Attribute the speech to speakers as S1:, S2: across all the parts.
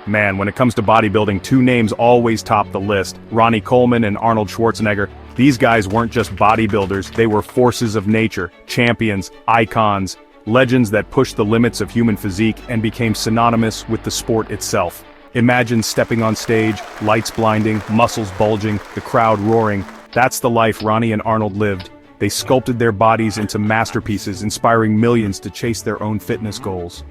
S1: Man, when it comes to bodybuilding, two names always top the list: Ronnie Coleman and Arnold Schwarzenegger. These guys weren't just bodybuilders, they were forces of nature, champions, icons, legends that pushed the limits of human physique and became synonymous with the sport itself. Imagine stepping on stage, lights blinding, muscles bulging, the crowd roaring. That's the life Ronnie and Arnold lived. They sculpted their bodies into masterpieces, inspiring millions to chase their own fitness goals.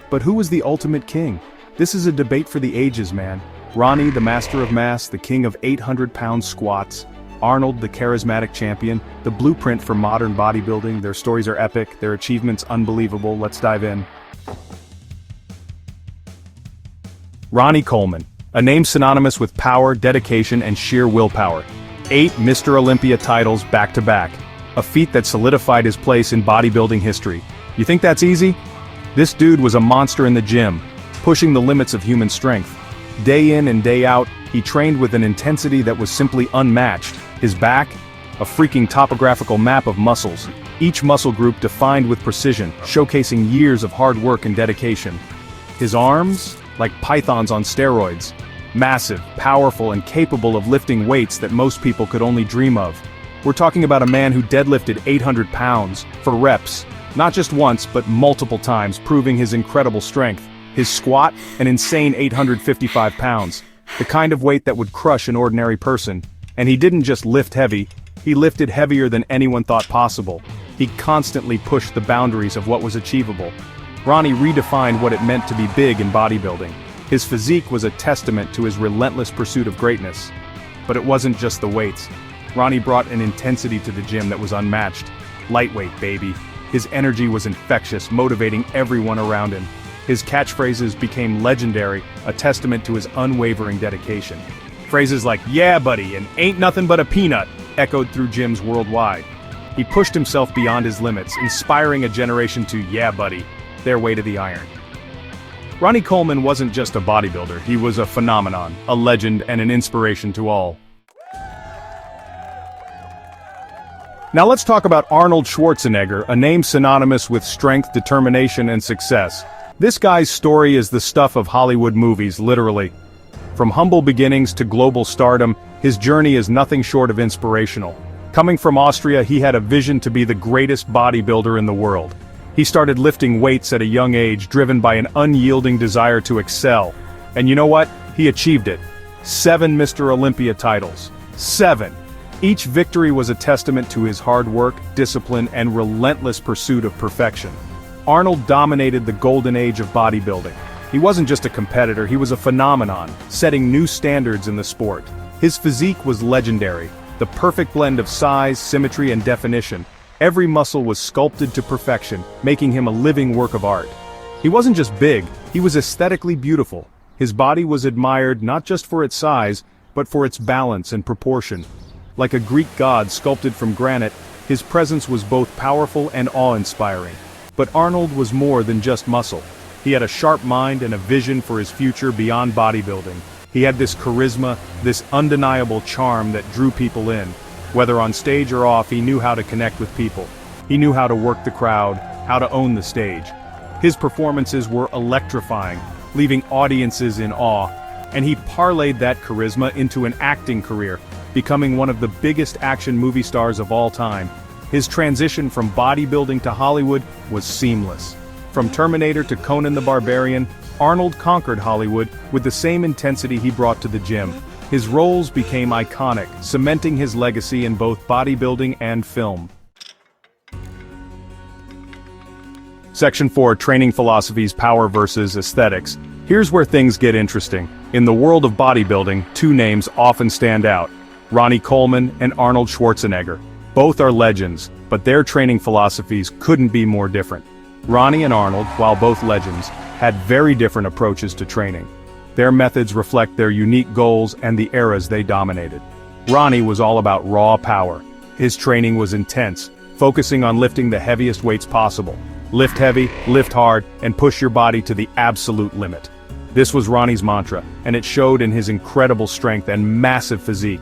S1: But who was the ultimate king? This is a debate for the ages, man. Ronnie, the master of mass, the king of 800-pound squats. Arnold, the charismatic champion, the blueprint for modern bodybuilding. Their stories are epic, their achievements unbelievable. Let's dive in. Ronnie Coleman, a name synonymous with power, dedication, and sheer willpower. 8 Mr. Olympia titles back-to-back. A feat that solidified his place in bodybuilding history. You think that's easy? This dude was a monster in the gym, pushing the limits of human strength. Day in and day out, he trained with an intensity that was simply unmatched. His back? A freaking topographical map of muscles, each muscle group defined with precision, showcasing years of hard work and dedication. His arms? Like pythons on steroids. Massive, powerful, and capable of lifting weights that most people could only dream of. We're talking about a man who deadlifted 800 pounds, for reps, not just once but multiple times, proving his incredible strength. His squat, an insane 855 pounds, the kind of weight that would crush an ordinary person. And he didn't just lift heavy, he lifted heavier than anyone thought possible. He constantly pushed the boundaries of what was achievable. Ronnie redefined what it meant to be big in bodybuilding. His physique was a testament to his relentless pursuit of greatness. But it wasn't just the weights. Ronnie brought an intensity to the gym that was unmatched. Lightweight, baby. His energy was infectious, motivating everyone around him. His catchphrases became legendary, a testament to his unwavering dedication. Phrases like, "Yeah, buddy," and "ain't nothing but a peanut," echoed through gyms worldwide. He pushed himself beyond his limits, inspiring a generation to, "Yeah, buddy," their way to the iron. Ronnie Coleman wasn't just a bodybuilder, he was a phenomenon, a legend, and an inspiration to all. Now let's talk about Arnold Schwarzenegger, a name synonymous with strength, determination, and success. This guy's story is the stuff of Hollywood movies, literally. From humble beginnings to global stardom, his journey is nothing short of inspirational. Coming from Austria, he had a vision to be the greatest bodybuilder in the world. He started lifting weights at a young age, driven by an unyielding desire to excel. And you know what? He achieved it. 7 Mr. Olympia titles. 7! Each victory was a testament to his hard work, discipline, and relentless pursuit of perfection. Arnold dominated the golden age of bodybuilding. He wasn't just a competitor, he was a phenomenon, setting new standards in the sport. His physique was legendary, the perfect blend of size, symmetry, and definition. Every muscle was sculpted to perfection, making him a living work of art. He wasn't just big, he was aesthetically beautiful. His body was admired not just for its size, but for its balance and proportion. Like a Greek god sculpted from granite, his presence was both powerful and awe-inspiring. But Arnold was more than just muscle. He had a sharp mind and a vision for his future beyond bodybuilding. He had this charisma, this undeniable charm that drew people in. Whether on stage or off, he knew how to connect with people. He knew how to work the crowd, how to own the stage. His performances were electrifying, leaving audiences in awe. And he parlayed that charisma into an acting career, becoming one of the biggest action movie stars of all time. His transition from bodybuilding to Hollywood was seamless. From Terminator to Conan the Barbarian, Arnold conquered Hollywood with the same intensity he brought to the gym. His roles became iconic, cementing his legacy in both bodybuilding and film. Section 4: Training Philosophies, Power versus Aesthetics. Here's where things get interesting. In the world of bodybuilding, two names often stand out: Ronnie Coleman and Arnold Schwarzenegger. Both are legends, but their training philosophies couldn't be more different. Ronnie and Arnold, while both legends, had very different approaches to training. Their methods reflect their unique goals and the eras they dominated. Ronnie was all about raw power. His training was intense, focusing on lifting the heaviest weights possible. Lift heavy, lift hard, and push your body to the absolute limit. This was Ronnie's mantra, and it showed in his incredible strength and massive physique.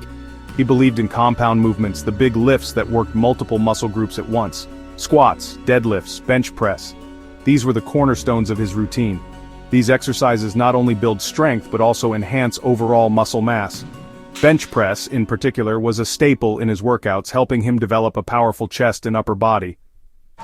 S1: He believed in compound movements, the big lifts that worked multiple muscle groups at once. Squats, deadlifts, bench press. These were the cornerstones of his routine. These exercises not only build strength but also enhance overall muscle mass. Bench press, in particular, was a staple in his workouts, helping him develop a powerful chest and upper body.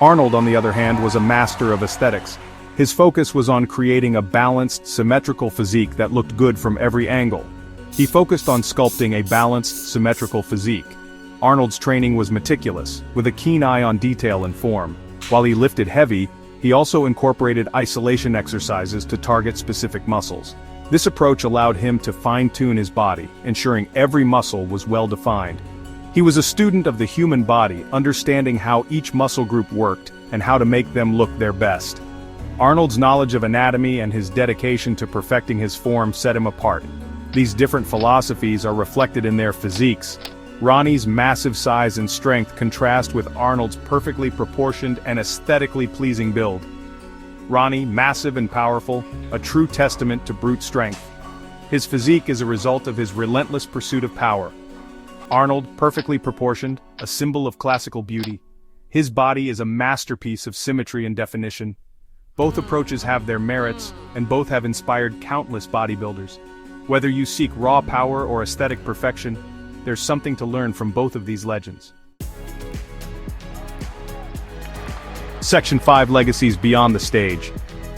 S1: Arnold, on the other hand, was a master of aesthetics. His focus was on creating a balanced, symmetrical physique that looked good from every angle. He focused on sculpting a balanced, symmetrical physique. Arnold's training was meticulous, with a keen eye on detail and form. While he lifted heavy, he also incorporated isolation exercises to target specific muscles. This approach allowed him to fine-tune his body, ensuring every muscle was well-defined. He was a student of the human body, understanding how each muscle group worked and how to make them look their best. Arnold's knowledge of anatomy and his dedication to perfecting his form set him apart. These different philosophies are reflected in their physiques. Ronnie's massive size and strength contrast with Arnold's perfectly proportioned and aesthetically pleasing build. Ronnie, massive and powerful, a true testament to brute strength. His physique is a result of his relentless pursuit of power. Arnold, perfectly proportioned, a symbol of classical beauty. His body is a masterpiece of symmetry and definition. Both approaches have their merits, and both have inspired countless bodybuilders. Whether you seek raw power or aesthetic perfection, there's something to learn from both of these legends. Section 5: Legacies Beyond the Stage.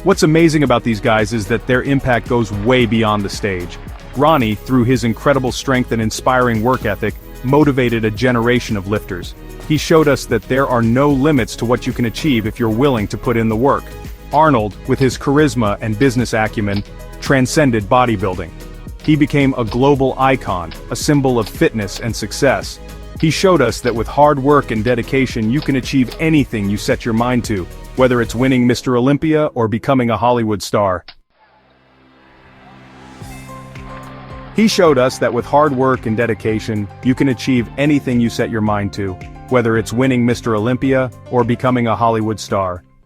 S1: What's amazing about these guys is that their impact goes way beyond the stage. Ronnie, through his incredible strength and inspiring work ethic, motivated a generation of lifters. He showed us that there are no limits to what you can achieve if you're willing to put in the work. Arnold, with his charisma and business acumen, transcended bodybuilding. He became a global icon, a symbol of fitness and success. He showed us that with hard work and dedication you can achieve anything you set your mind to, whether it's winning Mr. Olympia or becoming a Hollywood star. He showed us that with hard work and dedication, you can achieve anything you set your mind to, whether it's winning Mr. Olympia or becoming a Hollywood star.